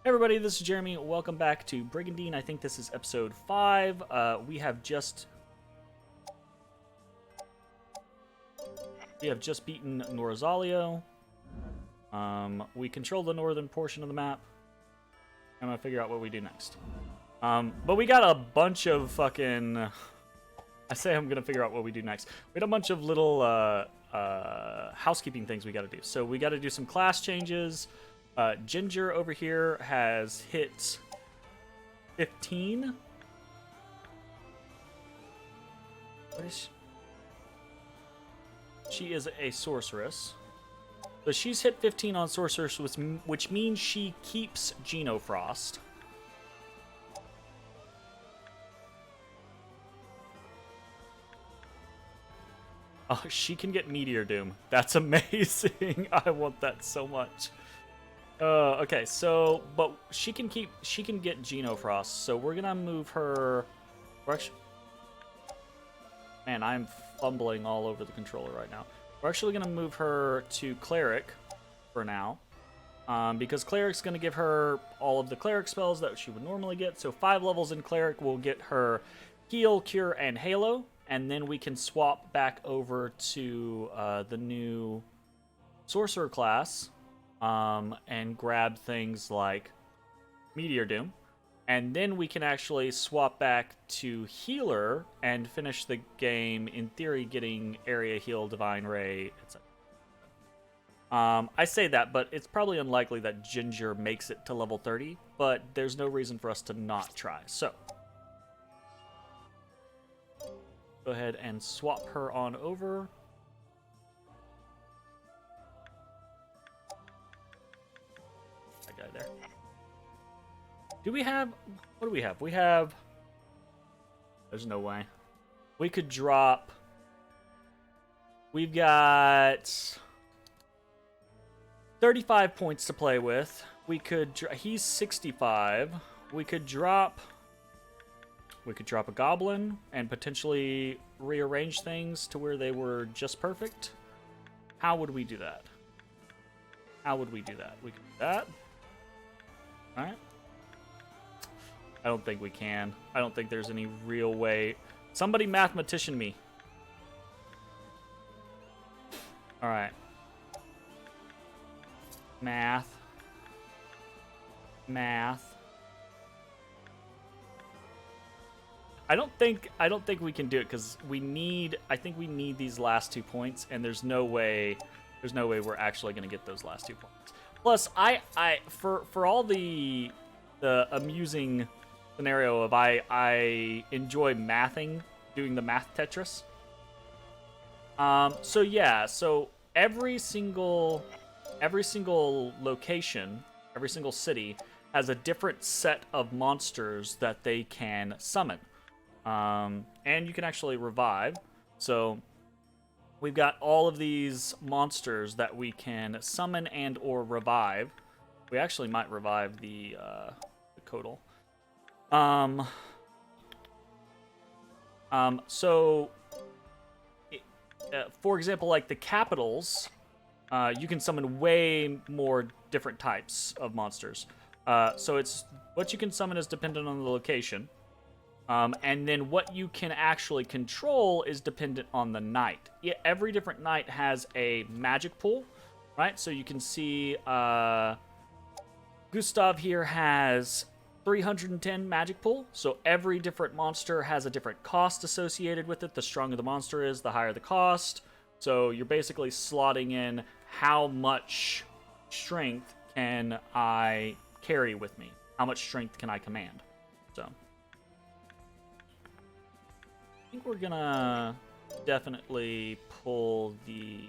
Hey everybody, this is Jeremy. Welcome back to Brigandine. I think this is episode 5. We have just beaten Norzalio. We control the northern portion of the map. I'm gonna figure out what we do next. But we got a bunch of fucking... I say I'm gonna figure out what we do next. We had a bunch of little housekeeping things we gotta do. So we gotta do some class changes. Ginger over here has hit 15. What is she is a sorceress. So she's hit 15 on sorceress, which means she keeps Genofrost. Oh, she can get Meteor Doom. That's amazing. I want that so much. Okay, so, but she can get Genofrost, so we're gonna move her. Man, I'm fumbling all over the controller right now. We're actually gonna move her to Cleric for now, because Cleric's gonna give her all of the Cleric spells that she would normally get. So 5 levels in Cleric will get her Heal, Cure, and Halo, and then we can swap back over to the new Sorcerer class. And grab things like Meteor Doom. And then we can actually swap back to Healer and finish the game, in theory, getting Area Heal, Divine Ray, etc. I say that, but it's probably unlikely that Ginger makes it to level 30, but there's no reason for us to not try. So, go ahead and swap her on over. Guy there. Do we have... What do we have? We have... There's no way. We could drop... We've got 35 points to play with. We could... He's 65. We could drop a goblin and potentially rearrange things to where they were just perfect. How would we do that? How would we do that? We could do that. Alright. I don't think we can. I don't think there's any real way. Somebody mathematician me. Alright. Math. I don't think we can do it because I think we need these last 2 points, and there's no way we're actually gonna get those last 2 points. Plus, for all the amusing scenario of I enjoy doing the math Tetris. So yeah, so every single location, every single city has a different set of monsters that they can summon, and you can actually revive. So we've got all of these monsters that we can summon and or revive. We actually might revive the Codal. So, for example, like the capitals, you can summon way more different types of monsters. So it's what you can summon is dependent on the location. And then what you can actually control is dependent on the knight. Every different knight has a magic pool, right? So you can see Gustav here has 310 magic pool. So every different monster has a different cost associated with it. The stronger the monster is, the higher the cost. So you're basically slotting in how much strength can I carry with me? How much strength can I command? So I think we're gonna definitely pull the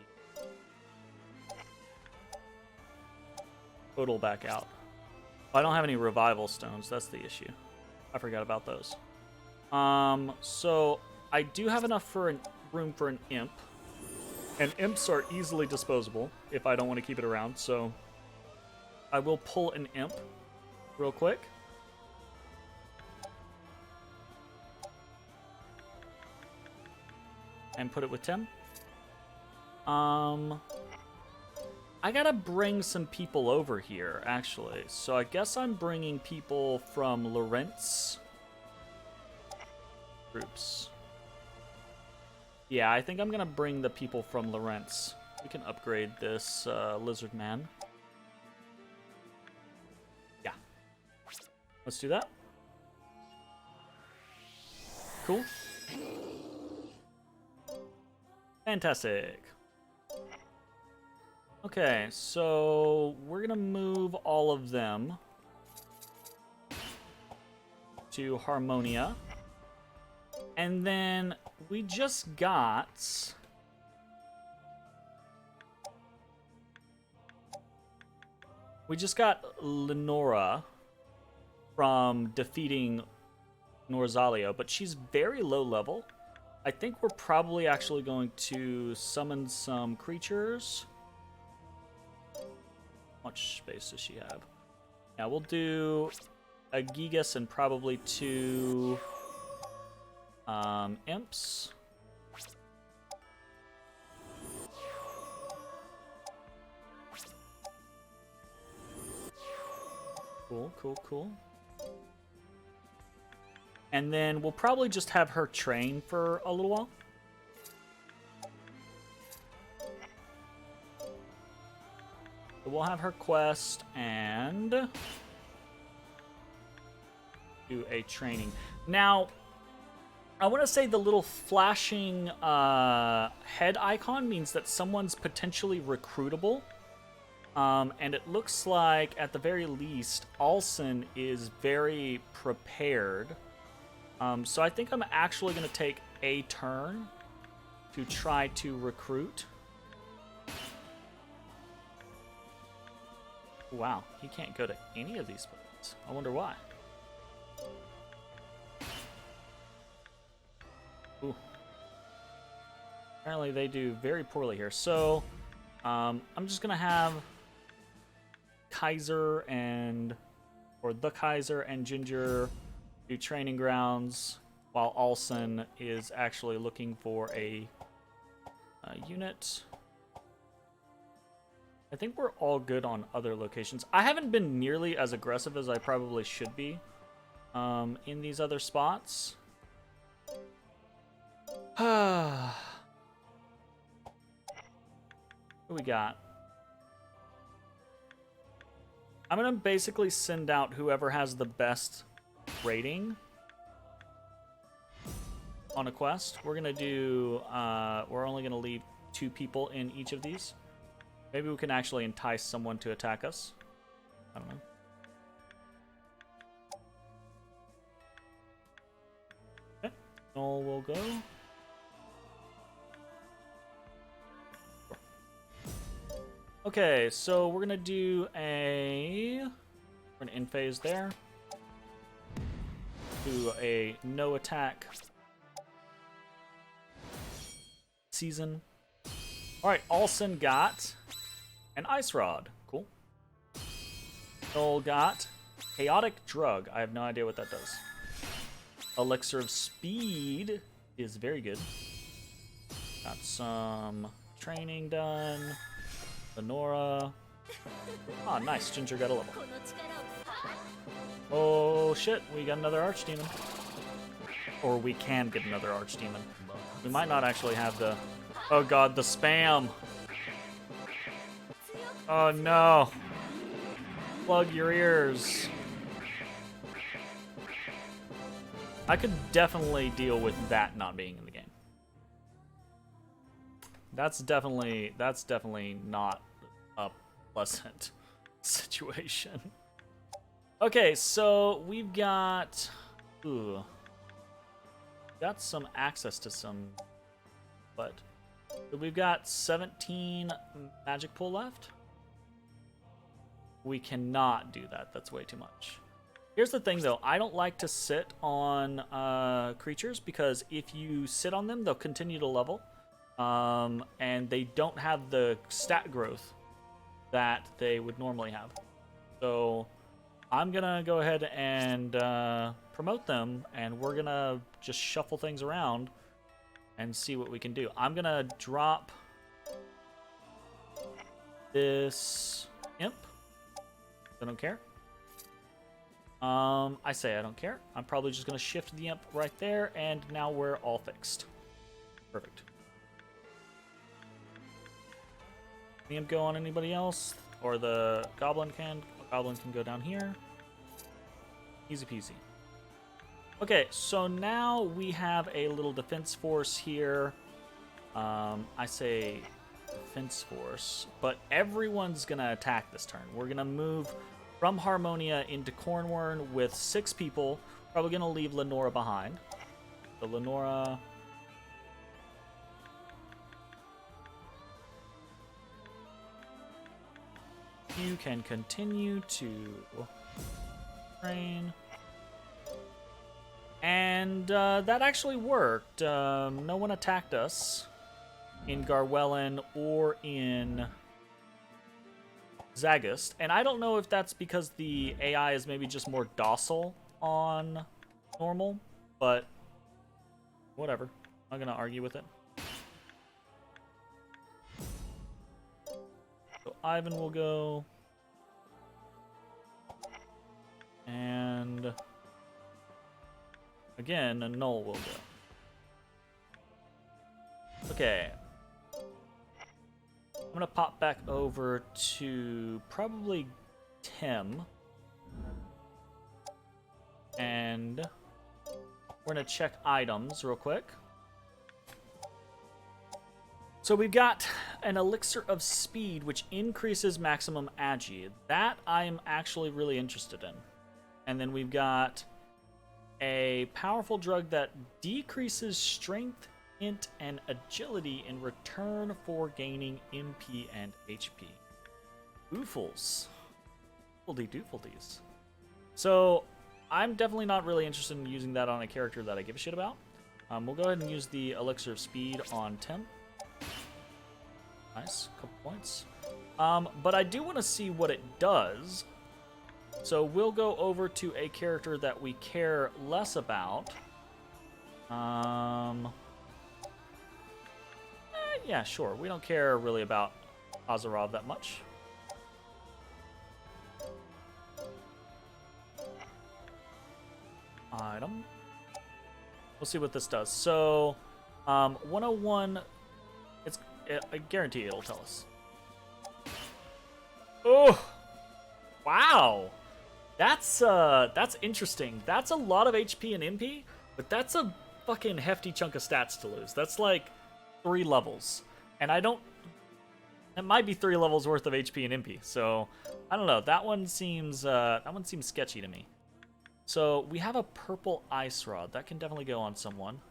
total back out. I don't have any revival stones, that's the issue. I forgot about those. So I do have enough for room for an imp. And imps are easily disposable if I don't want to keep it around, so I will pull an imp real quick. And put it with Tim. I gotta bring some people over here, actually. So I guess I'm bringing people from Lorentz groups. Yeah, I think I'm gonna bring the people from Lorentz. We can upgrade this lizard man. Yeah. Let's do that. Cool. Fantastic. Okay, so we're gonna move all of them to Harmonia. And then we just got... Lenora from defeating Norzalio, but she's very low level. I think we're probably actually going to summon some creatures. How much space does she have? Yeah, we'll do a Gigas and probably 2 imps. Cool, cool, cool. And then we'll probably just have her train for a little while. So we'll have her quest and do a training. Now, I want to say the little flashing head icon means that someone's potentially recruitable. And it looks like, at the very least, Alson is very prepared. So I think I'm actually going to take a turn to try to recruit. Wow, he can't go to any of these places. I wonder why. Ooh. Apparently they do very poorly here. So, I'm just going to have Kaiser or the Kaiser and Ginger do training grounds, while Alson is actually looking for a unit. I think we're all good on other locations. I haven't been nearly as aggressive as I probably should be in these other spots. What do we got? I'm going to basically send out whoever has the best rating on a quest. We're going to do, we're only going to leave 2 people in each of these. Maybe we can actually entice someone to attack us. I don't know. Okay, Noel will go. Okay, so we're gonna do we're gonna end phase there. Do a no attack season. Alright, Alson got an ice rod. Cool. Noel got chaotic drug. I have no idea what that does. Elixir of speed is very good. Got some training done. Lenora. Oh, nice. Ginger got a level. Oh, shit. We got another archdemon. Or we can get another archdemon. We might not actually have the... Oh, God, the spam. Oh, no. Plug your ears. I could definitely deal with that not being in the game. That's definitely not a pleasant situation. Okay, so we've got some access to some, but we've got 17 magic pool left. We cannot do that. That's way too much. Here's the thing, though. I don't like to sit on creatures because if you sit on them, they'll continue to level. And they don't have the stat growth that they would normally have. So I'm gonna go ahead and promote them, and we're gonna just shuffle things around and see what we can do. I'm gonna drop this imp. I don't care. I say I don't care. I'm probably just going to shift the imp right there, and now we're all fixed. Perfect. The imp go on anybody else? Or the goblin can? Goblin can go down here. Easy peasy. Okay, so now we have a little defense force here. I say defense force, but everyone's gonna attack this turn. We're gonna move from Harmonia into Cornwern with 6 people. Probably gonna leave Lenora behind. So Lenora... You can continue to train. And that actually worked. No one attacked us in Garwellen or in Zagust. And I don't know if that's because the AI is maybe just more docile on normal, but whatever. I'm not going to argue with it. So Ivan will go. And again, a Null will go. Okay. I'm gonna pop back over to probably Tim. And we're gonna check items real quick. So we've got an Elixir of Speed, which increases maximum agi. That I'm actually really interested in. And then we've got a powerful drug that decreases strength, int, and agility in return for gaining MP and HP. Oofles. Doofledies. So I'm definitely not really interested in using that on a character that I give a shit about. We'll go ahead and use the Elixir of Speed on Tim. Nice, couple points. But I do want to see what it does. So we'll go over to a character that we care less about. Yeah, sure. We don't care really about Azarov that much. Item. We'll see what this does. So, 101. I guarantee it'll tell us. Oh, wow. That's interesting. That's a lot of HP and MP, but that's a fucking hefty chunk of stats to lose. That's like 3 levels, and I don't. It might be 3 levels worth of HP and MP. So I don't know. That one seems sketchy to me. So we have a purple ice rod that can definitely go on someone.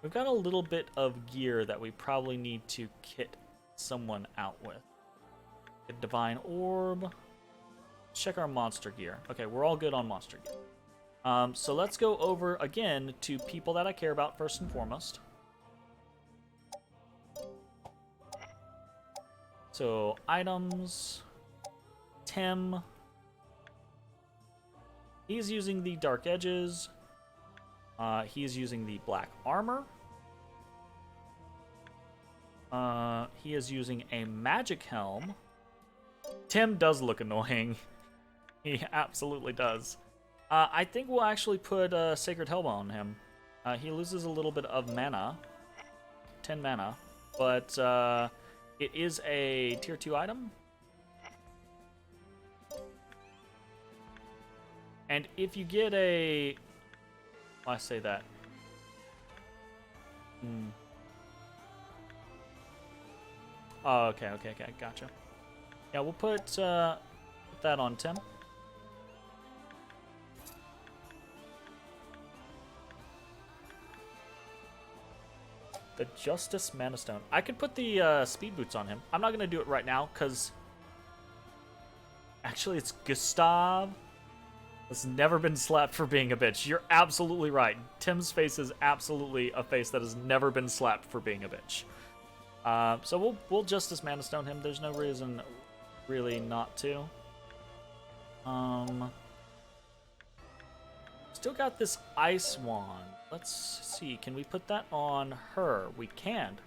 We've got a little bit of gear that we probably need to kit someone out with. A divine orb. Check our monster gear. Okay, we're all good on monster gear. So let's go over again to people that I care about first and foremost. So items. Tim. He's using the dark edges. He's using the black armor. He is using a magic helm. Tim does look annoying. He absolutely does. I think we'll actually put a Sacred Helm on him. He loses a little bit of mana. 10 mana. But it is a tier 2 item. And if you get a... I say that. Oh, okay, gotcha. Yeah, we'll put that on Tim. The Justice Mana Stone. I could put the speed boots on him. I'm not going to do it right now, because... Actually, it's Gustav. Has never been slapped for being a bitch. You're absolutely right. Tim's face is absolutely a face that has never been slapped for being a bitch. So we'll Justice Mana Stone him. There's no reason really not to. Still got this Ice Wand. Let's see. Can we put that on her? We can.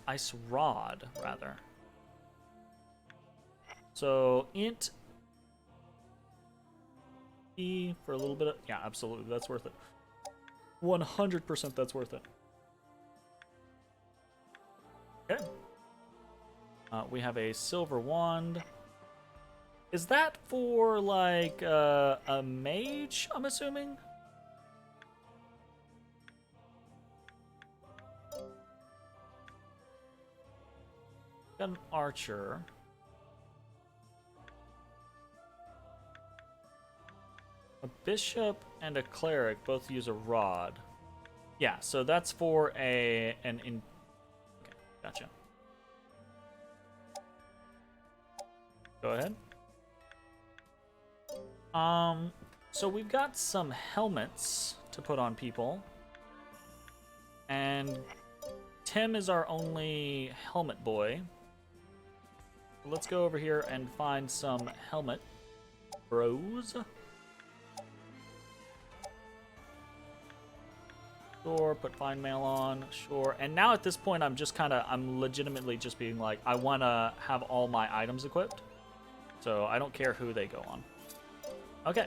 Ice Rod, rather. So int E for a little bit of, yeah, absolutely, that's worth it. 100% that's worth it. Okay. We have a silver wand. Is that for like a mage, I'm assuming? Got an archer. A bishop and a cleric both use a rod. Yeah, so that's for okay, gotcha. Go ahead. So we've got some helmets to put on people. And Tim is our only helmet boy. Let's go over here and find some helmet bros. Sure, put fine mail on, sure. And now at this point, I'm legitimately just being like, I want to have all my items equipped. So I don't care who they go on. Okay,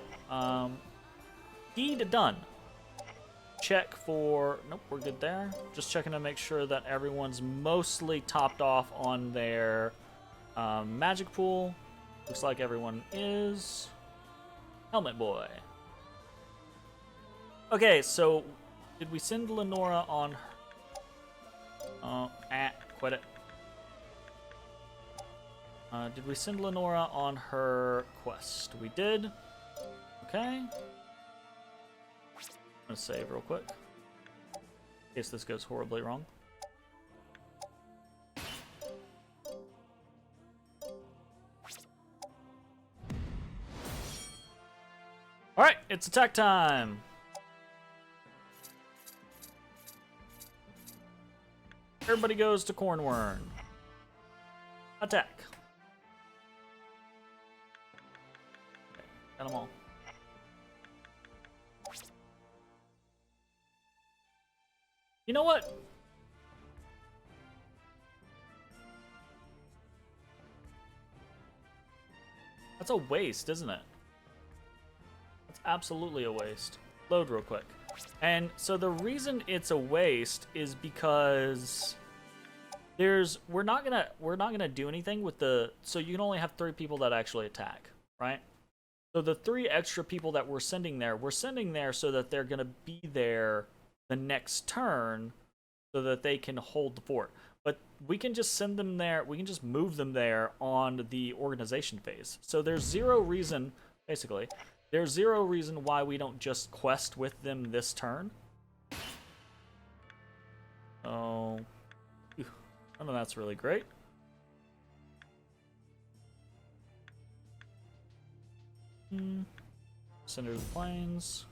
deed done. Check for, nope, we're good there. Just checking to make sure that everyone's mostly topped off on their magic pool. Looks like everyone is. Helmet boy. Okay, so did we send Lenora on quit it. Did we send Lenora on her quest? We did. Okay. I'm gonna save real quick. In case this goes horribly wrong. Alright, it's attack time! Everybody goes to Cornworm. Attack. Okay, got them all. You know what? That's a waste, isn't it? That's absolutely a waste. Load real quick. And so the reason it's a waste is because we're not gonna do anything with the, so you can only have 3 people that actually attack, right? So the 3 extra people that we're sending there so that they're gonna be there the next turn so that they can hold the fort. But we can just send them there, we can just move them there on the organization phase. So there's zero reason, basically, there's zero reason why we don't just quest with them this turn. Oh, none of that's really great. Center of the plains.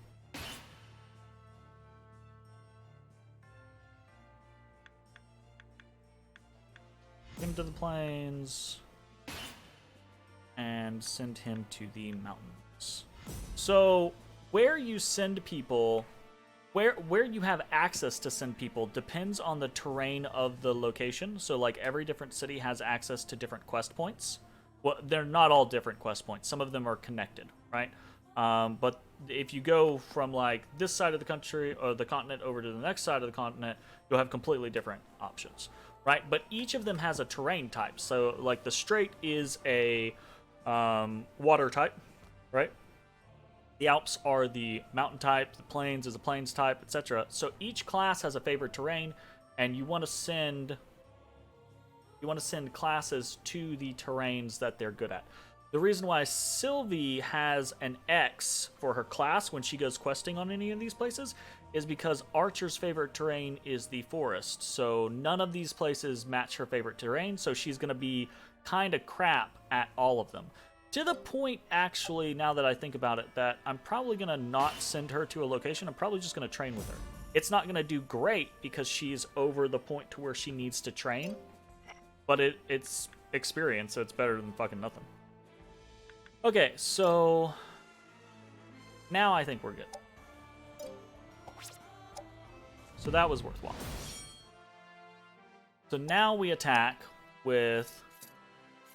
Him to the plains. And send him to the mountains. So, where you send people, where you have access to send people depends on the terrain of the location. So, like, every different city has access to different quest points. Well, they're not all different quest points. Some of them are connected, right? But if you go from, like, this side of the country or the continent over to the next side of the continent, you'll have completely different options, right? But each of them has a terrain type. So, like, the Strait is a water type, right? The Alps are the mountain type, the plains is a plains type, etc. So each class has a favorite terrain, and you want to send classes to the terrains that they're good at. The reason why Sylvie has an X for her class when she goes questing on any of these places is because Archer's favorite terrain is the forest. So none of these places match her favorite terrain, so she's going to be kind of crap at all of them. To the point, actually, now that I think about it, that I'm probably going to not send her to a location. I'm probably just going to train with her. It's not going to do great because she's over the point to where she needs to train. But it's experience, so it's better than fucking nothing. Okay, so now I think we're good. So that was worthwhile. So now we attack with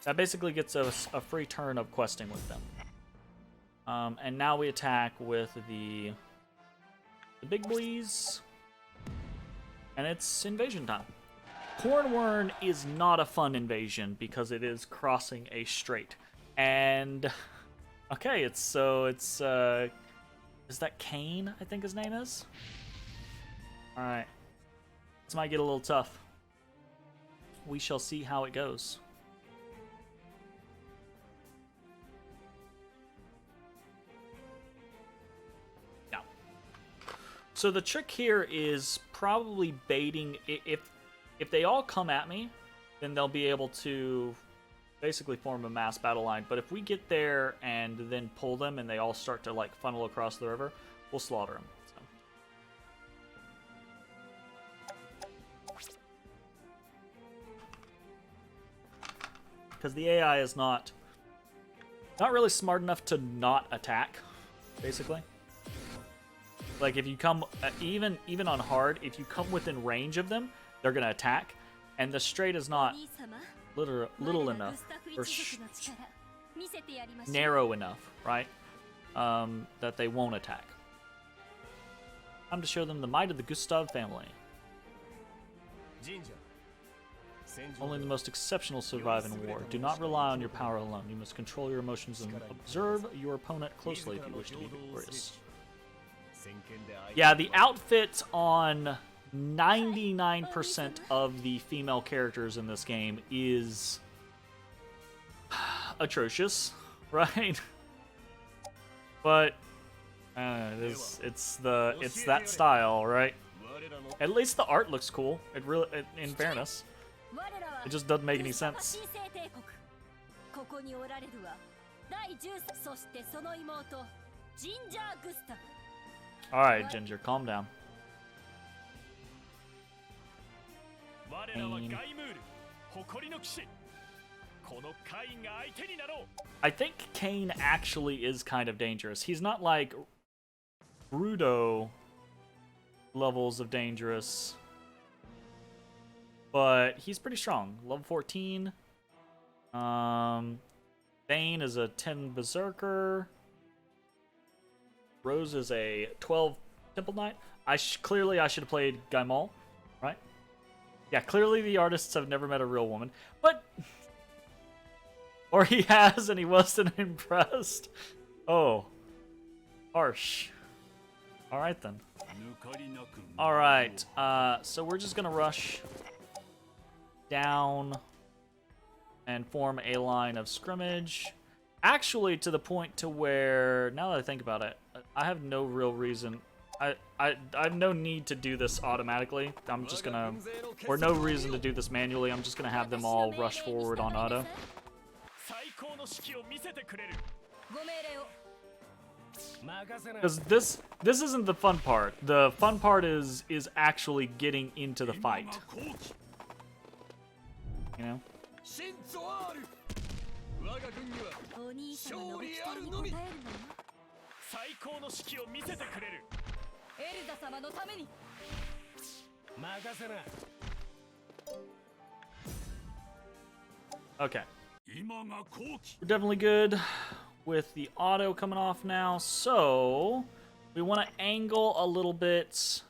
That basically gets us a free turn of questing with them. And now we attack with the big boys. And it's invasion time. Cornwern is not a fun invasion because it is crossing a strait. And okay, is that Kane, I think his name is? Alright. This might get a little tough. We shall see how it goes. Yeah. So the trick here is probably baiting. If they all come at me, then they'll be able to basically form a mass battle line. But if we get there and then pull them and they all start to like funnel across the river, we'll slaughter them. Because the AI is not really smart enough to not attack, basically. Like if you come, even on hard, if you come within range of them, they're gonna attack, and the strait is not little enough or narrow enough, right? That they won't attack. Time to show them the might of the Gustava family. Only the most exceptional survive in war. Do not rely on your power alone. You must control your emotions and observe your opponent closely if you wish to be victorious. Yeah, the outfits on 99% of the female characters in this game is atrocious, right? But it's that style, right? At least the art looks cool. In fairness. It just doesn't make any sense. Alright, Ginger, calm down. I think Kane actually is kind of dangerous. He's not like Rudo levels of dangerous, but he's pretty strong. Level 14. Bane is a 10 Berserker. Rose is a 12 Temple Knight. Clearly I should have played Guimole, right? Yeah, clearly the artists have never met a real woman, but or he has and he wasn't impressed. Oh, harsh. All right then. All right, so we're just gonna rush down and form a line of scrimmage. Actually, to the point to where, now that I think about it, I have no real reason. I have no need to do this automatically. I'm just gonna, or no reason to do this manually. I'm just gonna have them all rush forward on auto. Because this isn't the fun part. The fun part is actually getting into the fight. You know? Okay. We're definitely good with the auto coming off now, so we want to angle a little bit,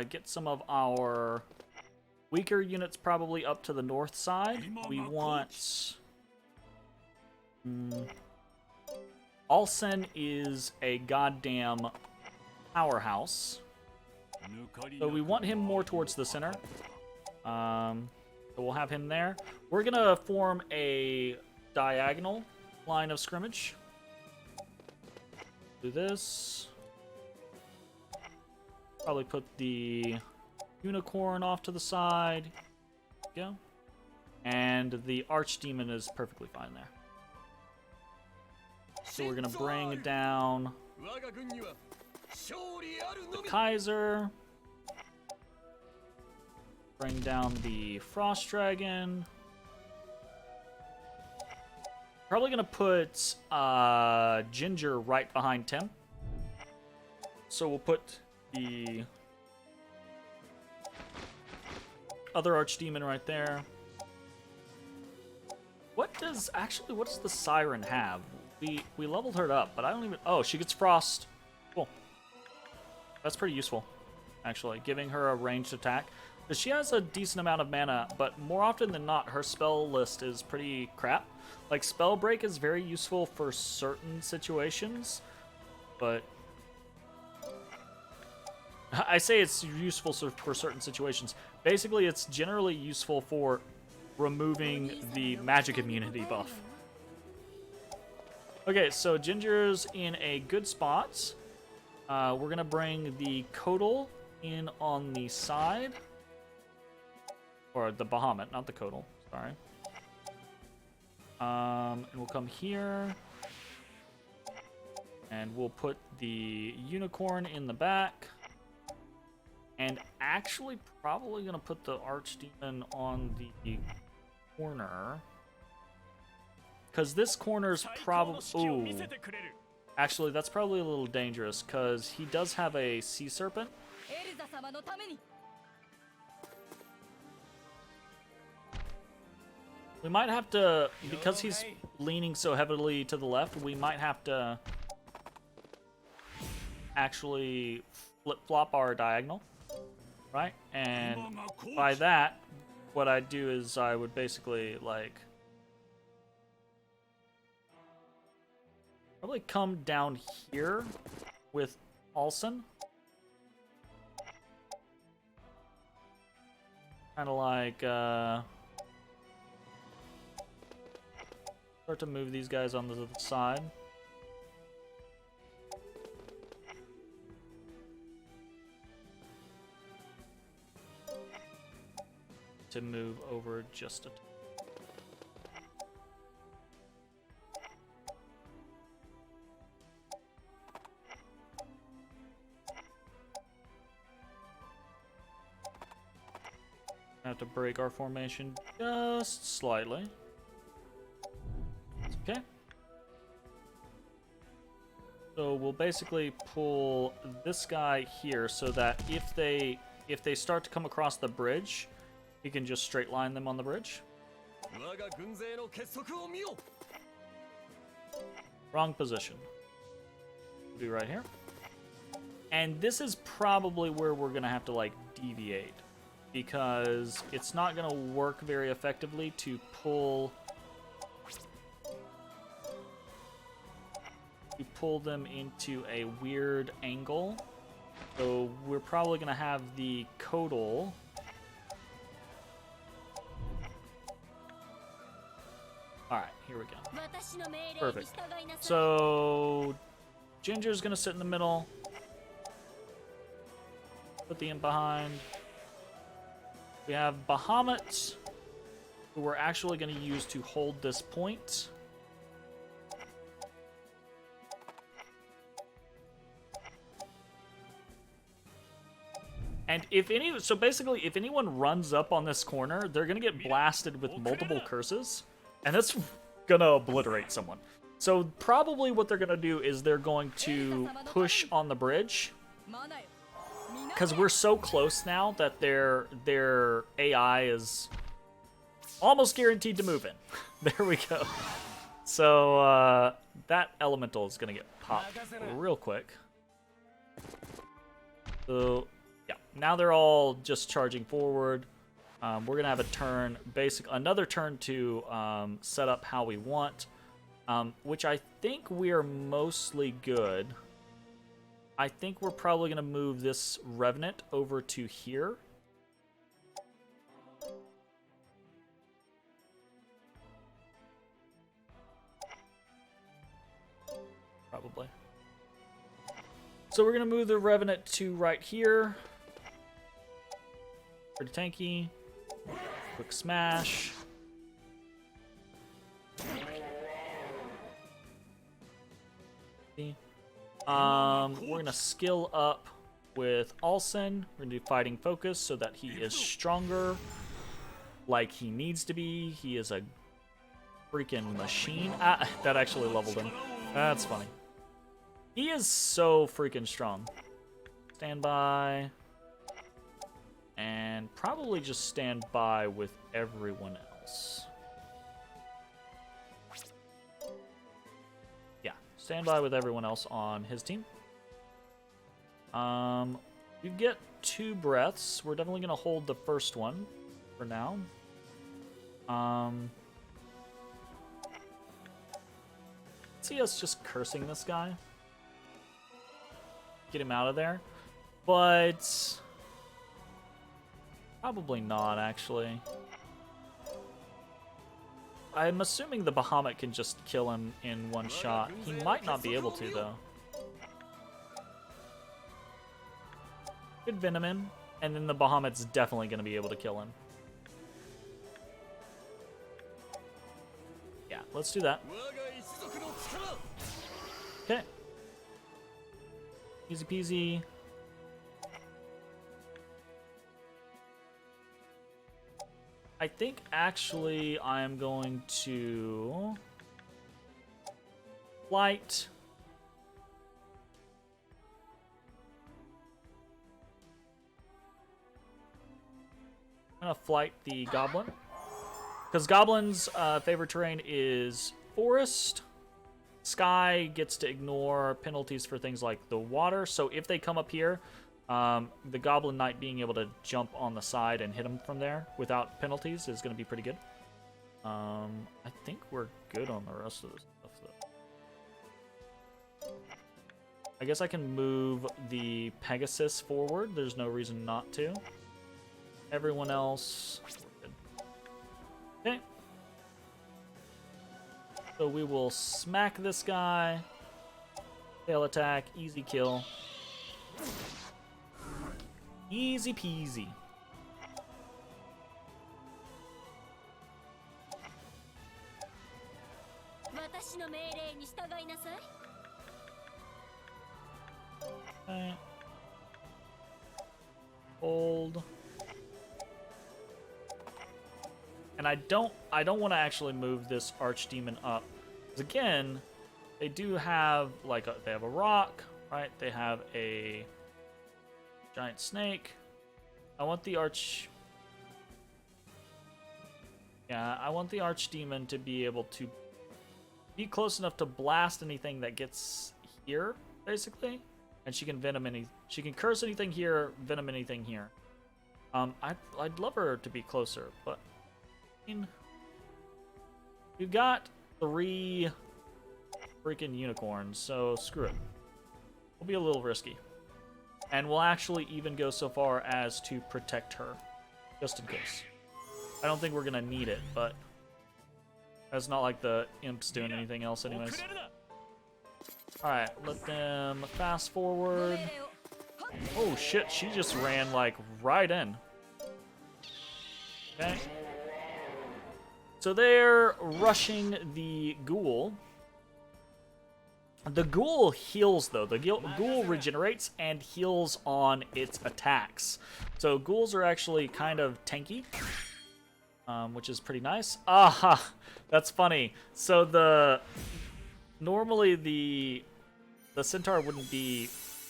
get some of our weaker units probably up to the north side. We want... Alsen is a goddamn powerhouse, so we want him more towards the center. So we'll have him there. We're gonna form a diagonal line of scrimmage. Do this. Probably put the unicorn off to the side. Go. And the archdemon is perfectly fine there. So we're gonna bring down the Kaiser. Bring down the Frost Dragon. Probably gonna put Ginger right behind Tim. So we'll put the other Archdemon right there. What what does the Siren have? We leveled her up, but I don't even... Oh, she gets Frost. Cool. That's pretty useful, actually, giving her a ranged attack. Because she has a decent amount of mana, but more often than not, her spell list is pretty crap. Like, Spell Break is very useful for certain situations, but... I say it's useful for certain situations. Basically, it's generally useful for removing the magic immunity buff. Okay, so Ginger's in a good spot. We're going to bring the Kodal in on the side. Or the Bahamut, not the Kodal. Sorry. And we'll come here. And we'll put the Unicorn in the back. And actually probably going to put the Archdemon on the corner. Because this corner's probably... Ooh. Actually, that's probably a little dangerous, because he does have a Sea Serpent. We might have to, because he's leaning so heavily to the left, we might have to actually flip-flop our diagonal, right? And by that, what I'd do is I would basically, like, probably come down here with Alson. Kind of like, start to move these guys on the side. To move over just a touch. Have to break our formation just slightly. Okay. So we'll basically pull this guy here so that if they start to come across the bridge, he can just straight line them on the bridge. Wrong position. Be right here. And this is probably where we're gonna have to like deviate, because it's not gonna work very effectively to pull them into a weird angle. So we're probably gonna have the Kodal Alright, here we go. Perfect. So Ginger's gonna sit in the middle. Put the imp behind. We have Bahamut, who we're actually gonna use to hold this point. And so basically, if anyone runs up on this corner, they're gonna get blasted with multiple curses, and that's gonna obliterate someone. So probably what they're gonna do is they're going to push on the bridge, because we're so close now that their AI is almost guaranteed to move in. There we go. So that elemental is gonna get popped real quick. So yeah, now they're all just charging forward. We're gonna have a turn, another turn to set up how we want, which I think we are mostly good. I think we're probably gonna move this Revenant over to here. Probably. So we're gonna move the Revenant to right here. Pretty tanky. Quick smash. We're gonna skill up with Alson. We're gonna do Fighting Focus so that he is stronger, like he needs to be. He is a freaking machine. Ah, that actually leveled him. That's funny. He is so freaking strong. Stand by. And probably just stand by with everyone else. stand by with everyone else on his team. You get 2 breaths. We're definitely going to hold the first one for now. See us just cursing this guy. Get him out of there. But probably not, actually. I'm assuming the Bahamut can just kill him in one shot. He might not be able to, though. Could Venom him, and then the Bahamut's definitely going to be able to kill him. Yeah, let's do that. Okay. Easy peasy. I think actually I'm going to flight. I'm gonna flight the goblin because goblins' favorite terrain is forest. Sky gets to ignore penalties for things like the water, so if they come up here, the Goblin Knight being able to jump on the side and hit him from there without penalties is going to be pretty good. I think we're good on the rest of this stuff, though. I guess I can move the Pegasus forward. There's no reason not to. Everyone else, we're good. Okay. So we will smack this guy. Tail attack, easy kill. Easy peasy. Okay. Hold. And I don't want to actually move this archdemon up. Because again, they do have like they have a rock, right? They have a giant snake. I want the I want the archdemon to be able to be close enough to blast anything that gets here, basically. And she can she can curse anything here, venom anything here. I'd love her to be closer, but we've got 3 freaking unicorns, so screw it. We'll be a little risky. And we'll actually even go so far as to protect her, just in case. I don't think we're gonna need it, but it's not like the imp's doing anything else anyways. Alright, let them fast forward. Oh shit, she just ran like right in. Okay. So they're rushing the ghoul. The ghoul heals, though. The ghoul regenerates and heals on its attacks. So ghouls are actually kind of tanky, which is pretty nice. Aha! That's funny. So normally the centaur wouldn't be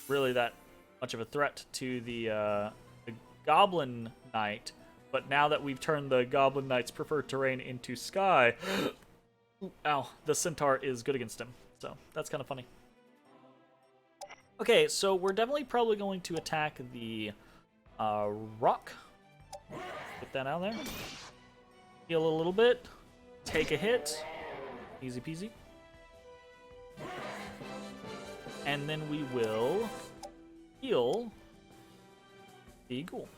really that much of a threat to the goblin knight, but now that we've turned the goblin knight's preferred terrain into sky, ow, the centaur is good against him. So that's kind of funny. Okay, so we're definitely probably going to attack the rock. Get that out there. Heal a little bit. Take a hit. Easy peasy. And then we will heal the ghoul.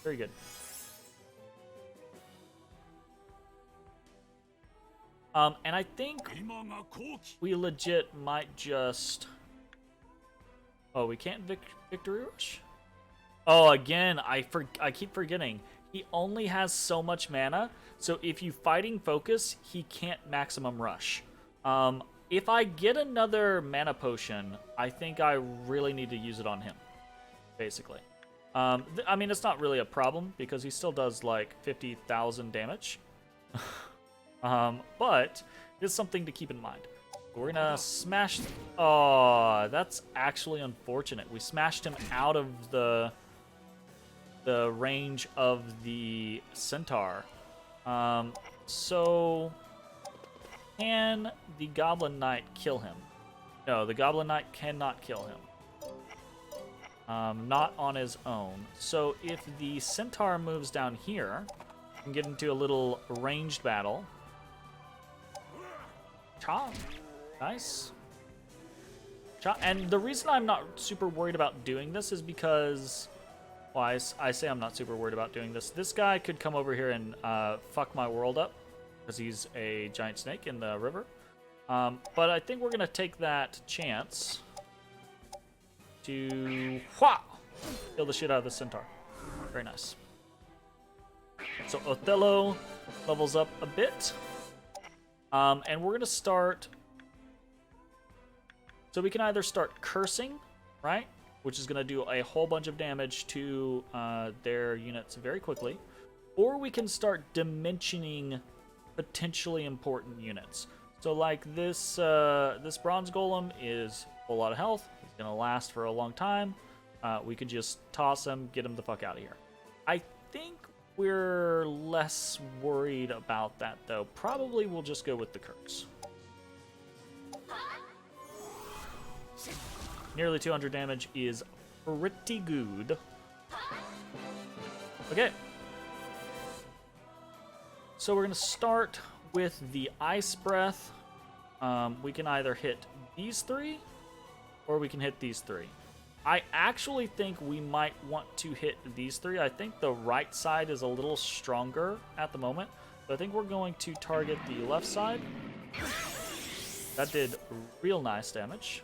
Very good. And I think we legit might just... Oh, we can't victory rush? Oh, again, I keep forgetting. He only has so much mana, so if you fighting focus, he can't maximum rush. If I get another mana potion, I think I really need to use it on him, basically. I mean, it's not really a problem, because he still does, like, 50,000 damage. But it's something to keep in mind. We're gonna smash... Oh, that's actually unfortunate. We smashed him out of the range of the centaur. So... Can the Goblin Knight kill him? No, the Goblin Knight cannot kill him. Not on his own. So if the Centaur moves down here, we can get into a little ranged battle. Cha. Nice. Cha. And the reason I'm not super worried about doing this is because... Well, I say I'm not super worried about doing this. This guy could come over here and fuck my world up because he's a giant snake in the river. But I think we're going to take that chance to kill the shit out of the Centaur. Very nice. So Othello levels up a bit. And we're going to start... So we can either start cursing, right? Which is going to do a whole bunch of damage to their units very quickly. Or we can start dimensioning potentially important units. So like this this bronze golem is a whole lot of health. He's going to last for a long time. We could just toss him, get him the fuck out of here. I think we're less worried about that, though. Probably we'll just go with the curse. Nearly 200 damage is pretty good. Okay. So we're going to start with the Ice Breath. We can either hit these three, or we can hit these three. I actually think we might want to hit these three. I think the right side is a little stronger at the moment. So I think we're going to target the left side. That did real nice damage.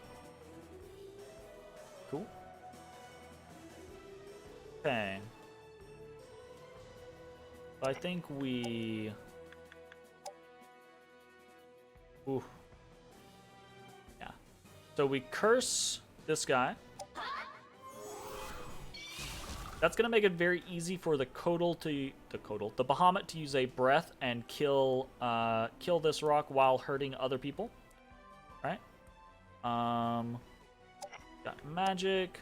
Cool. Okay. I think we... Ooh. Yeah. So we curse this guy. That's gonna make it very easy for the Bahamut to use a breath and kill this rock while hurting other people. Right? Got magic.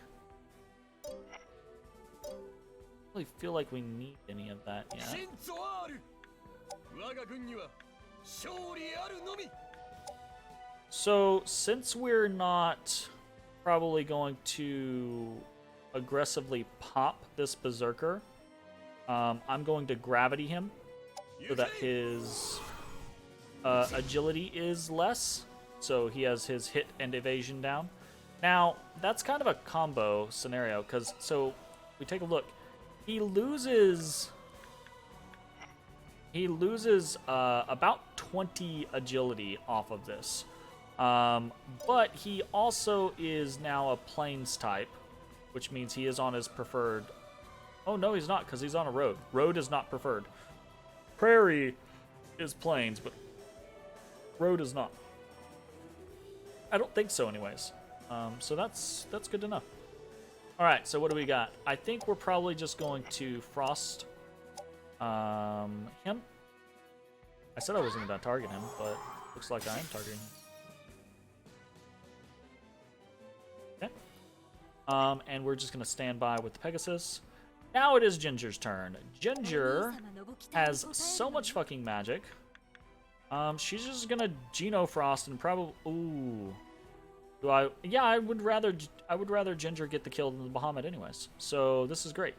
I don't really feel like we need any of that yet. So since we're not probably going to aggressively pop this berserker, I'm going to gravity him so that his agility is less, so he has his hit and evasion down. Now that's kind of a combo scenario, because so we take a look, he loses about 20 agility off of this, but he also is now a plains type, which means he is on his preferred... Oh, no, he's not, because he's on a road. Road is not preferred. Prairie is plains, but road is not. I don't think so, anyways. So that's good to know. All right, so what do we got? I think we're probably just going to frost him. I said I wasn't going to target him, but looks like I am targeting him. Okay. And we're just going to stand by with the Pegasus. Now it is Ginger's turn. Ginger has so much fucking magic. She's just going to Genofrost and probably... Ooh. Yeah, I would rather Ginger get the kill than the Bahamut anyways. So this is great.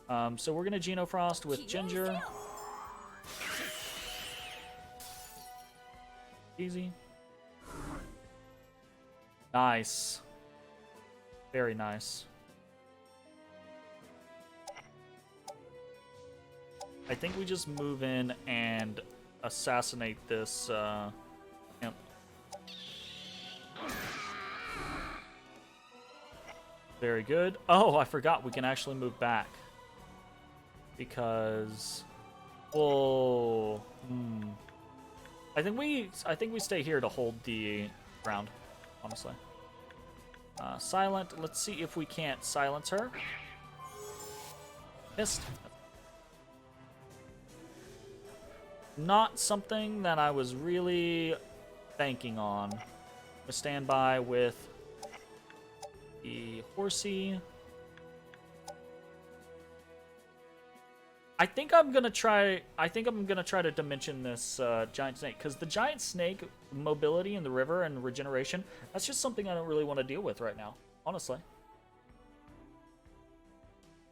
So we're going to Genofrost with Ginger. Easy. Nice. Very nice. I think we just move in and assassinate this imp. Very good. Oh, I forgot we can actually move back. Because... Whoa. I think we stay here to hold the ground, honestly. Silent. Let's see if we can't silence her. Missed. Not something that I was really banking on. We stand by with the horsey. I think I'm gonna try to dimension this giant snake, because the giant snake mobility in the river and regeneration, that's just something I don't really want to deal with right now, honestly.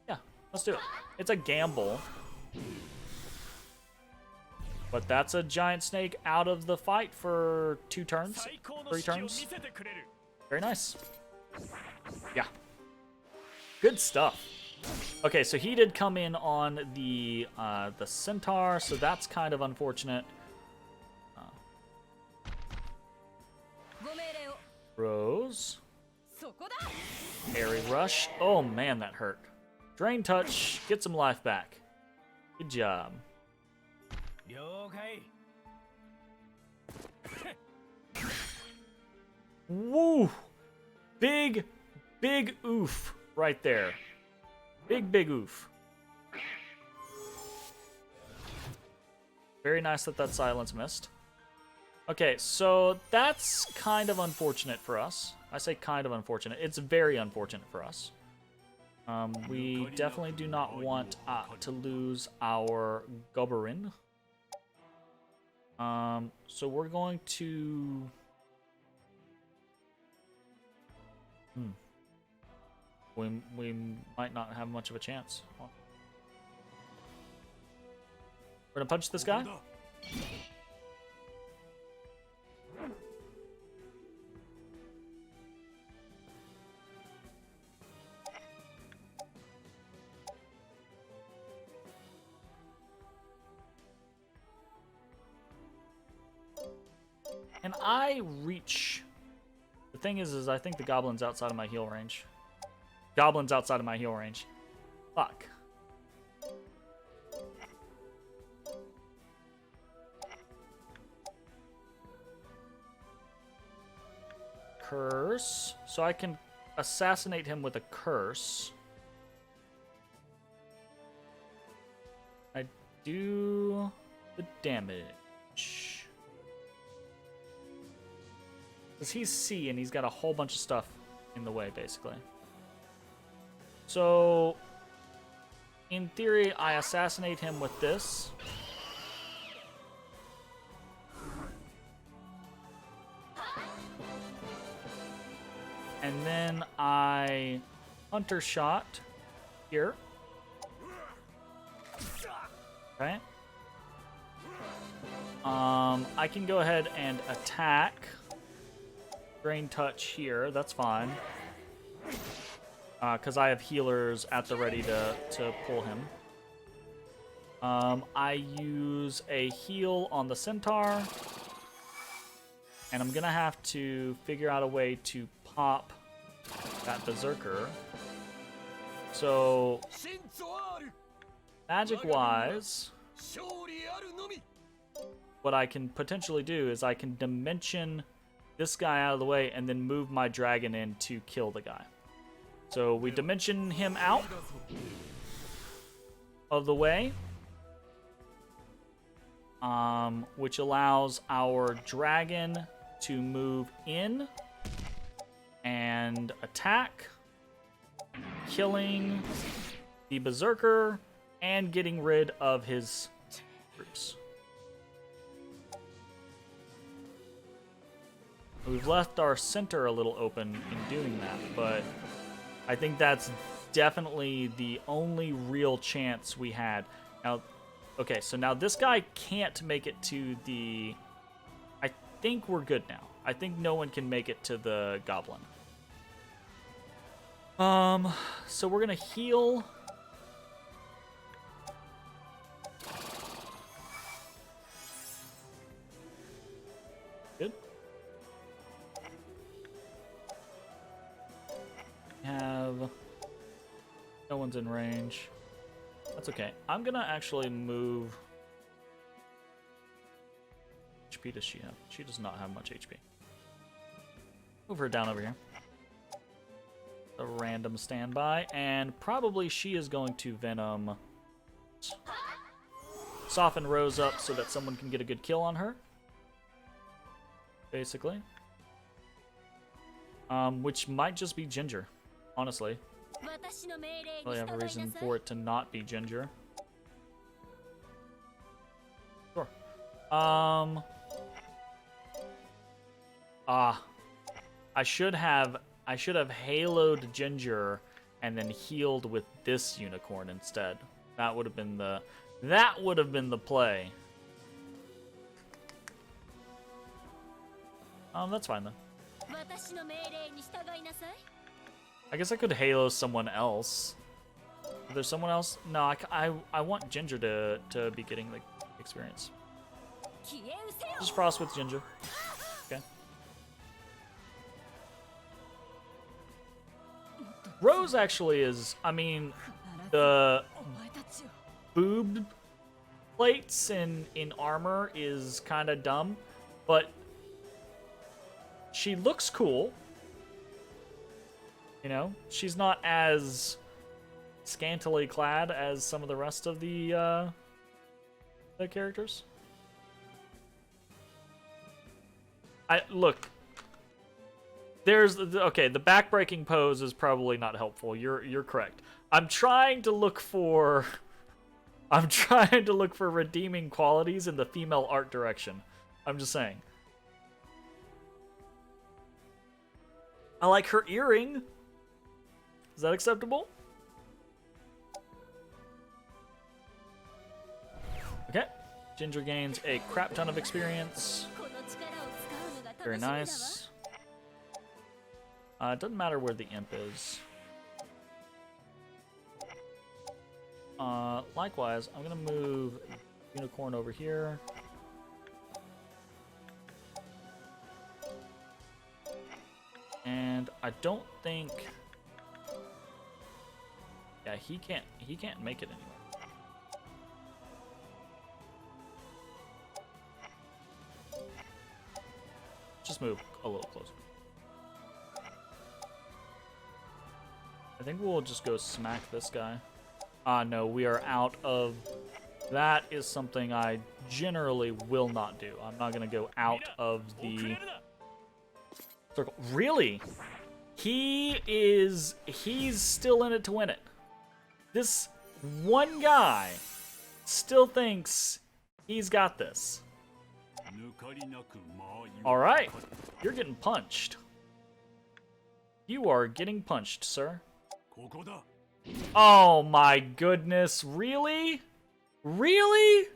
Yeah, let's do it. It's a gamble, but that's a giant snake out of the fight for 2 turns, 3 turns. Very nice. Yeah, good stuff. Okay, so he did come in on the centaur, so that's kind of unfortunate. Rose. Airy rush. Oh man, that hurt. Drain touch. Get some life back. Good job. Woo! Big oof right there. Big oof. Very nice that silence missed. Okay, so that's kind of unfortunate for us. I say kind of unfortunate. It's very unfortunate for us. We definitely do not want to lose our Goberin. So we're going to... We might not have much of a chance. We're gonna punch this guy. And I reach... The thing is I think the goblin's outside of my heal range. Goblin's outside of my heal range. Fuck. Curse. So I can assassinate him with a curse. I do the damage. Because he's C and he's got a whole bunch of stuff in the way, basically. So, in theory, I assassinate him with this. And then I hunter shot here. Okay. I can go ahead and attack. Drain touch here, that's fine. Because I have healers at the ready to pull him. I use a heal on the centaur. And I'm going to have to figure out a way to pop that berserker. So, magic-wise, what I can potentially do is I can dimension this guy out of the way and then move my dragon in to kill the guy. So we dimension him out of the way, which allows our dragon to move in and attack, killing the berserker and getting rid of his troops. We've left our center a little open in doing that, but I think that's definitely the only real chance we had. Now, okay, so now this guy can't make it to the... I think we're good now. I think no one can make it to the goblin. So we're gonna heal. Good. Have... No one's in range. That's okay. I'm gonna actually move... HP does she have? She does not have much HP. Move her down over here. A random standby, and probably she is going to Venom. Soften Rose up so that someone can get a good kill on her. Basically. Which might just be Ginger, honestly. I don't really have a reason for it to not be Ginger. Um. I should have haloed Ginger and then healed with this unicorn instead. That would have been the play. That's fine then. I guess I could halo someone else. If there's someone else? No, I want Ginger to be getting the experience. Just Frost with Ginger. Okay. Rose actually is, I mean, the boob plates in armor is kind of dumb, but she looks cool. You know, she's not as scantily clad as some of the rest of the characters. Look. The backbreaking pose is probably not helpful. You're correct. I'm trying to look for redeeming qualities in the female art direction. I'm just saying. I like her earring. Is that acceptable? Okay. Ginger gains a crap ton of experience. Very nice. It doesn't matter where the imp is. Likewise, I'm gonna move Unicorn over here. And I don't think... Yeah, he can't make it anymore. Just move a little closer. I think we'll just go smack this guy. No, we are out of... That is something I generally will not do. I'm not going to go out of the circle. Really? He's still in it to win it. This one guy still thinks he's got this. Alright, you're getting punched. You are getting punched, sir. Oh my goodness, really? Really?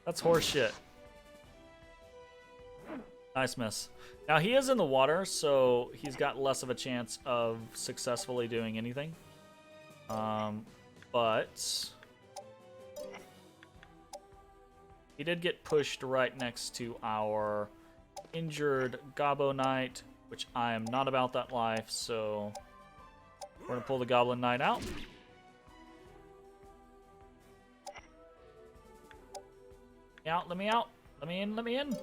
That's horseshit. Nice miss. Now he is in the water, so he's got less of a chance of successfully doing anything. But he did get pushed right next to our injured Gobbo Knight, which I am not about that life, so we're gonna pull the Goblin Knight out. Let me out. Let me in. Alright,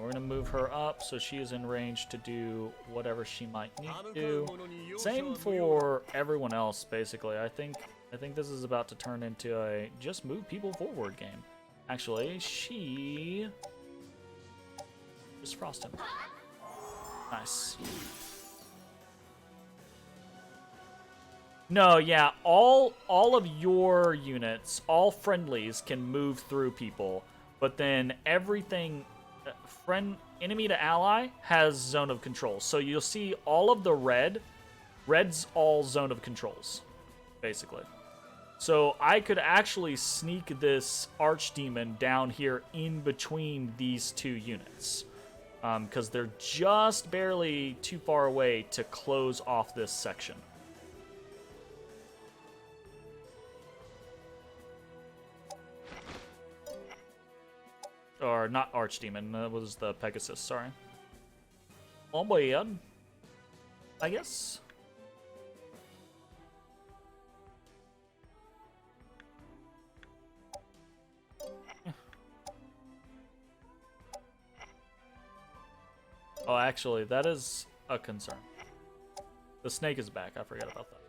we're gonna move her up so she is in range to do whatever she might need to do. Same for everyone else, basically. I think this is about to turn into a just move people forward game. Actually, she just frost him. Nice. No, yeah, all of your units, all friendlies can move through people, but then everything enemy to ally has zone of control. So you'll see all of the red's all zone of controls, basically. So I could actually sneak this archdemon down here in between these two units, because they're just barely too far away to close off this section. Or not Archdemon, that was the Pegasus, sorry. Oh boy, I guess. Yeah. Oh, actually, that is a concern. The snake is back, I forgot about that.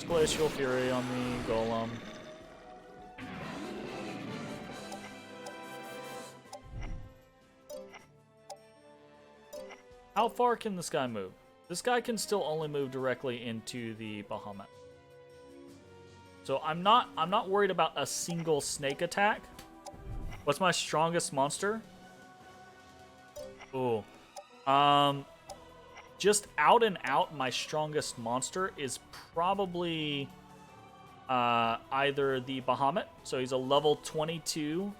Glacial Fury on the Golem. How far can this guy move? This guy can still only move directly into the Bahamut. So I'm not worried about a single snake attack. What's my strongest monster? Ooh. Just out and out, my strongest monster is probably either the Bahamut. So he's a level 22.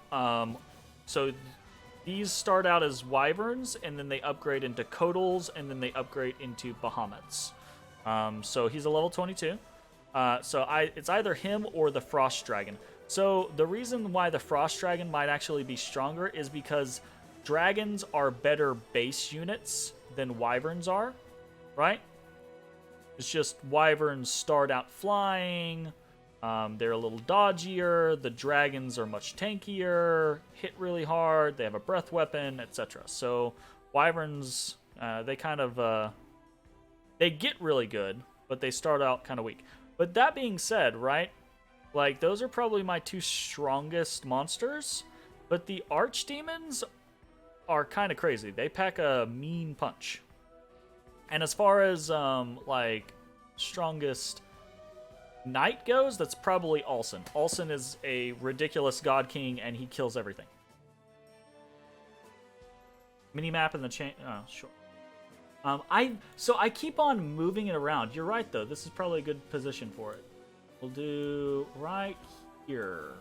So these start out as wyverns, and then they upgrade into Codals, and then they upgrade into Bahamuts. So he's a level 22. It's either him or the Frost Dragon. So the reason why the Frost Dragon might actually be stronger is because dragons are better base units than wyverns are, right? It's just wyverns start out flying. They're a little dodgier. The dragons are much tankier, hit really hard. They have a breath weapon, etc. So wyverns, they kind of they get really good, but they start out kind of weak. But that being said, right? Like, those are probably my two strongest monsters. But the archdemons are kind of crazy. They pack a mean punch. And as far as, like, strongest knight goes, that's probably Alson. Alson is a ridiculous god king, and he kills everything. Minimap in the chain. Oh, sure. So I keep on moving it around. You're right, though. This is probably a good position for it. We'll do right here.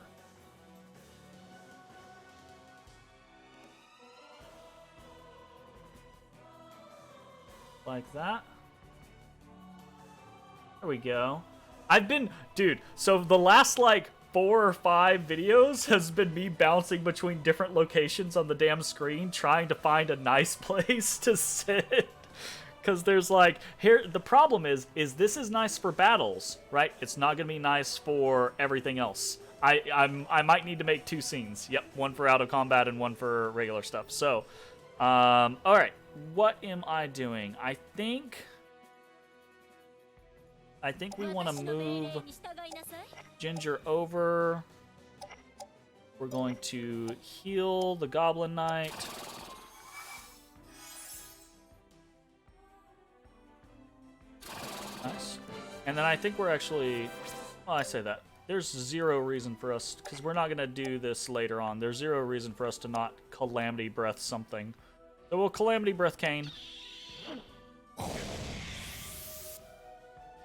Like that. There we go. Dude, so the last, like, 4 or 5 videos has been me bouncing between different locations on the damn screen, trying to find a nice place to sit. Because there's, like, here, the problem is this is nice for battles, right? It's not going to be nice for everything else. I might need to make 2 scenes. Yep, one for out of combat and one for regular stuff. So, alright. What am I doing? I think we want to move Ginger over. We're going to heal the Goblin Knight. Nice. And then I think we're actually... Well, I say that. There's 0 reason for us... Because we're not going to do this later on. There's 0 reason for us to not Calamity Breath something. So we'll Calamity Breath Kane. Might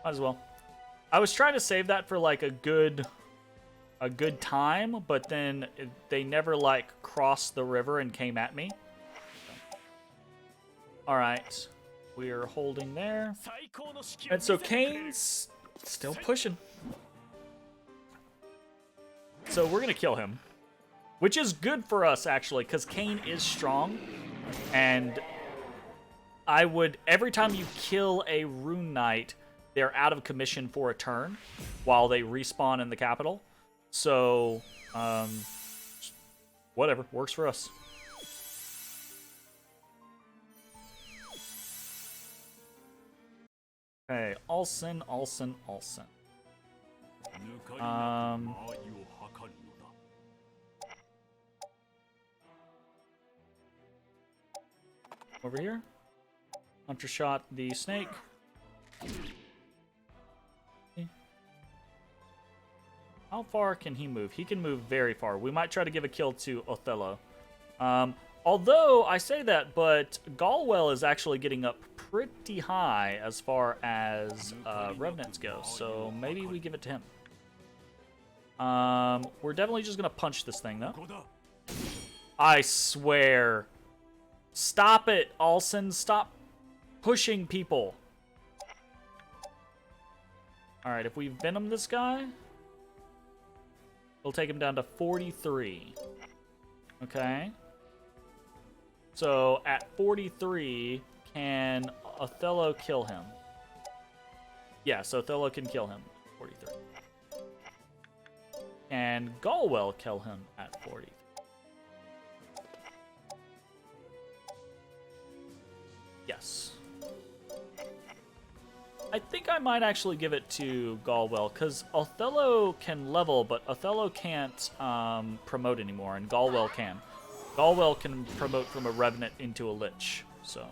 as well. I was trying to save that for, like, a good time, but then they never, like, crossed the river and came at me. Alright. We're holding there. And so Kane's still pushing. So we're going to kill him. Which is good for us, actually, because Kane is strong. And I would... Every time you kill a Rune Knight, they're out of commission for a turn while they respawn in the capital. So, whatever. Works for us. Okay, Alson. Over here. Hunter shot the snake. How far can he move? He can move very far. We might try to give a kill to Othello. Although, I say that, but Galwell is actually getting up pretty high as far as Revenants go. So maybe we give it to him. We're definitely just going to punch this thing, though. I swear. Stop it, Alson. Stop pushing people. Alright, if we Venom this guy... We'll take him down to 43. Okay. So, at 43, can Othello kill him? Yeah, so Othello can kill him. 43. Can Galwell kill him at 43? Yes. I think I might actually give it to Galwell, because Othello can level, but Othello can't promote anymore, and Galwell can. Galwell can promote from a Revenant into a Lich, so...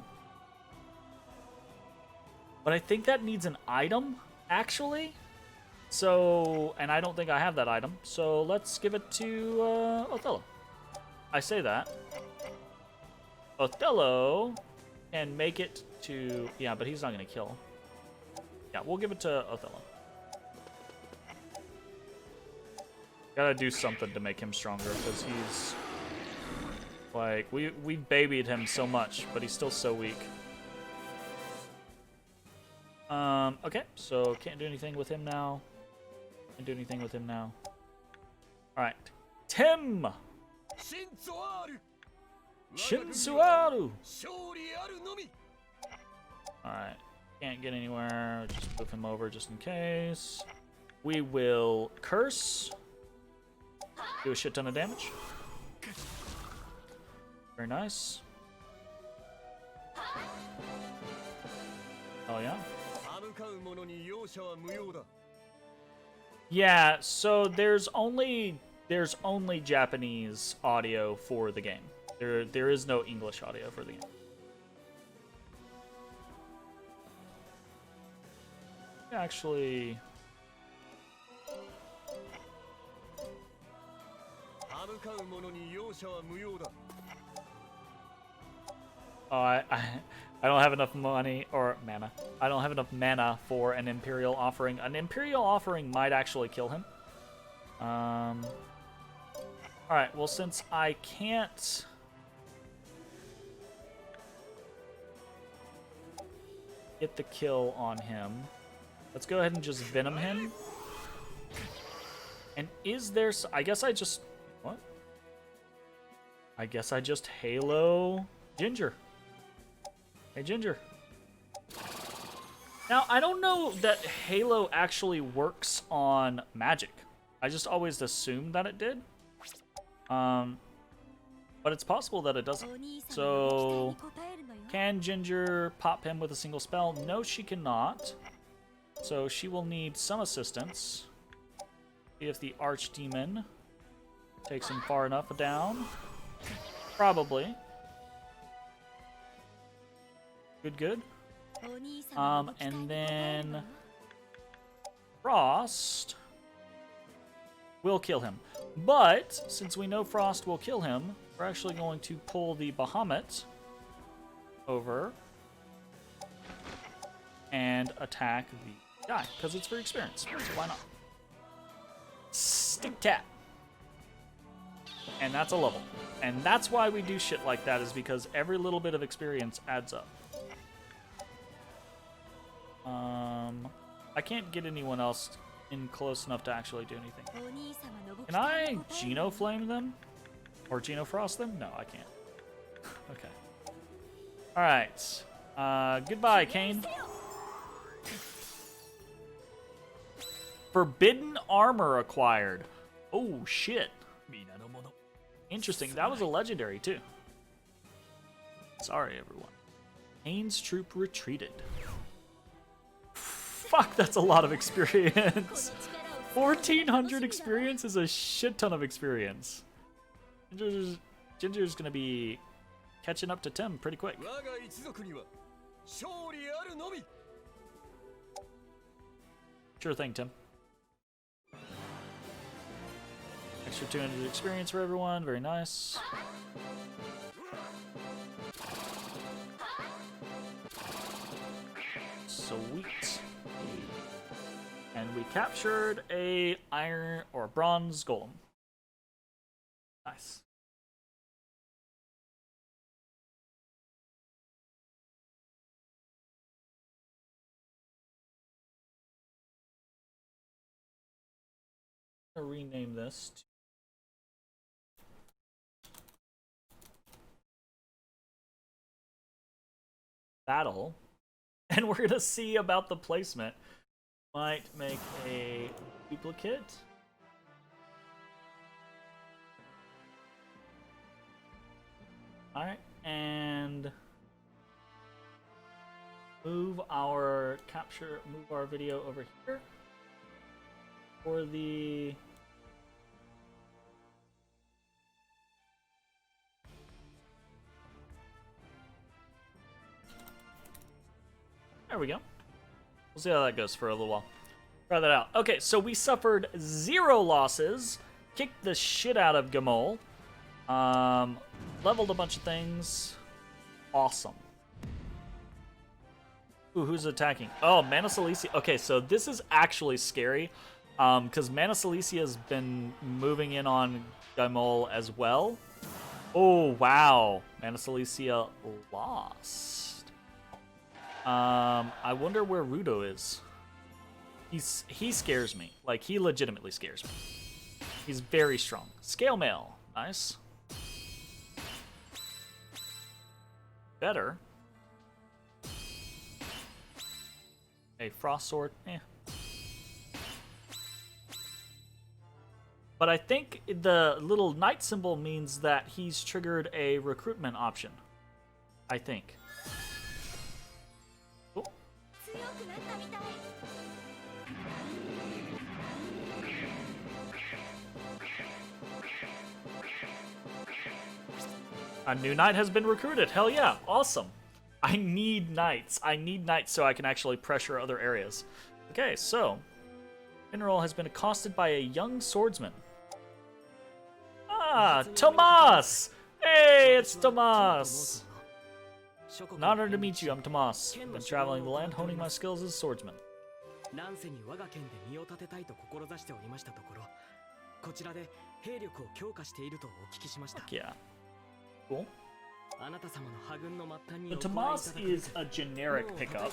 But I think that needs an item, actually. So, and I don't think I have that item. So let's give it to Othello. I say that. Othello can make it to... Yeah, but he's not going to kill. Yeah, we'll give it to Othello. Gotta do something to make him stronger, because he's... Like, we babied him so much, but he's still so weak. Okay, so can't do anything with him now. Can't do anything with him now. Alright. Tim! Shinsuaru! Alright. Can't get anywhere. Just move him over just in case. We will curse. Do a shit ton of damage. Very nice. Oh yeah? Yeah, so there's only Japanese audio for the game. There is no English audio for the game. Actually, oh, I don't have enough money or mana. I don't have enough mana for an Imperial Offering. An Imperial Offering might actually kill him. Alright, well, since I can't... get the kill on him, let's go ahead and just Venom him. And is there... I guess I just... What? I guess I just Halo Ginger. Hey, Ginger. Now, I don't know that Halo actually works on magic. I just always assumed that it did. But it's possible that it doesn't. So, can Ginger pop him with a single spell? No, she cannot. So she will need some assistance. See if the Archdemon takes him far enough down. Probably. Good. And then Frost will kill him. But since we know Frost will kill him, we're actually going to pull the Bahamut over and attack the guy because it's for experience. So why not? Stick tat. And that's a level. And that's why we do shit like that, is because every little bit of experience adds up. I can't get anyone else in close enough to actually do anything. Can I Genoflame them? Or Genofrost them? No, I can't. Okay. Alright. Goodbye, Kane. Forbidden armor acquired. Oh, shit. Interesting. That was a legendary, too. Sorry, everyone. Kane's troop retreated. Fuck, that's a lot of experience. 1,400 experience is a shit ton of experience. Ginger's gonna be catching up to Tim pretty quick. Sure thing, Tim. Extra 200 experience for everyone. Very nice. Sweet. And we captured a iron or bronze golem. Nice. I'm gonna rename this to Battle, and we're gonna see about the placement. Might make a duplicate. Alright, and move our video over here for the there we go. We'll see how that goes for a little while. Try that out. Okay, so we suffered 0 losses. Kicked the shit out of Guimole. Leveled a bunch of things. Awesome. Ooh, who's attacking? Oh, Mana Cilicia. Okay, so this is actually scary. Because Mana Cilicia has been moving in on Guimole as well. Oh, wow. Mana Cilicia lost. I wonder where Rudo is. He scares me. Like, he legitimately scares me. He's very strong. Scale Mail. Nice. Better. A Frost Sword. Eh. But I think the little knight symbol means that he's triggered a recruitment option. I think. Cool. A new knight has been recruited. Hell yeah. Awesome. I need knights. I need knights so I can actually pressure other areas. Okay, so General has been accosted by a young swordsman. Ah, Tomas! Hey, it's Tomas! An honor to meet you. I'm Tomas. I've been traveling the land, honing my skills as a swordsman. Fuck yeah. Cool. The Tomas is a generic pickup.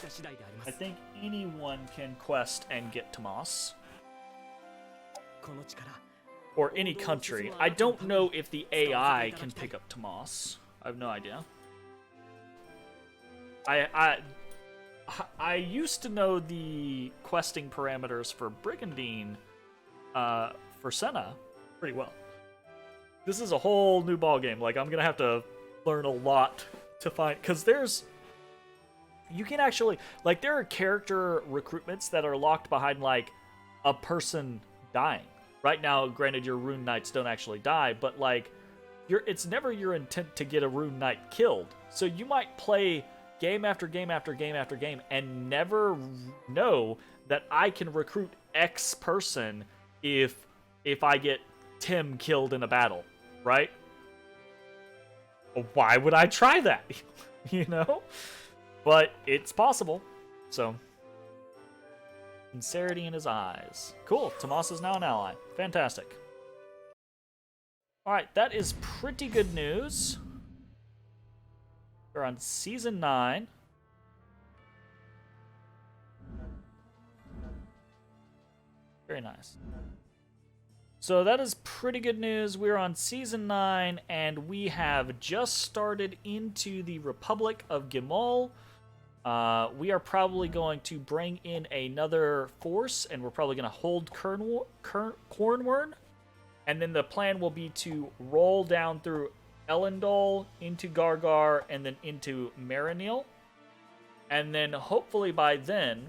I think anyone can quest and get Tomas. Or any country. I don't know if the AI can pick up Tomas. I have no idea. I used to know the questing parameters for Brigandine for Senna pretty well. This is a whole new ballgame. Like, I'm gonna have to learn a lot to find, because you can actually, like, there are character recruitments that are locked behind, like, a person dying. Right now, granted, your rune knights don't actually die, but, like, it's never your intent to get a rune knight killed. So you might play game after game after game after game and never know that I can recruit X person if I get Tim killed in a battle, right? Why would I try that? You know? But it's possible. So, sincerity in his eyes. Cool. Tomas is now an ally. Fantastic. Alright, that is pretty good news. We're on Season 9. Very nice. So that is pretty good news. We're on Season 9, and we have just started into the Republic of Guimole. We are probably going to bring in another force, and we're probably going to hold Cornwern. And then the plan will be to roll down through Elendil, into Gargar, and then into Marinil. And then hopefully by then,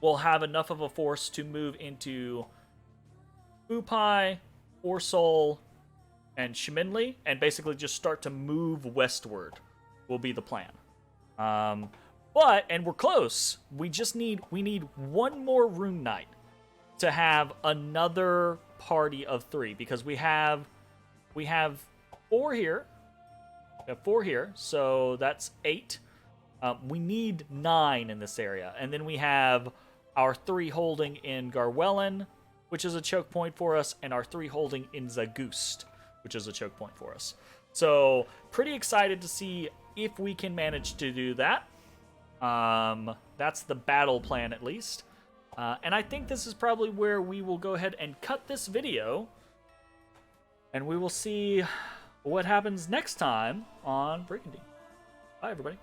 we'll have enough of a force to move into Upai, Orsol, and Shiminli, and basically just start to move westward will be the plan. And we're close. We need one more Rune Knight to have another party of 3, because we have 4 here. We have 4 here, so that's 8. We need 9 in this area, and then we have our 3 holding in Garwellen, which is a choke point for us, and our 3 holding in Zagust, which is a choke point for us. So, pretty excited to see if we can manage to do that. That's the battle plan, at least. And I think this is probably where we will go ahead and cut this video, and we will see what happens next time on Brigandine. Bye, everybody.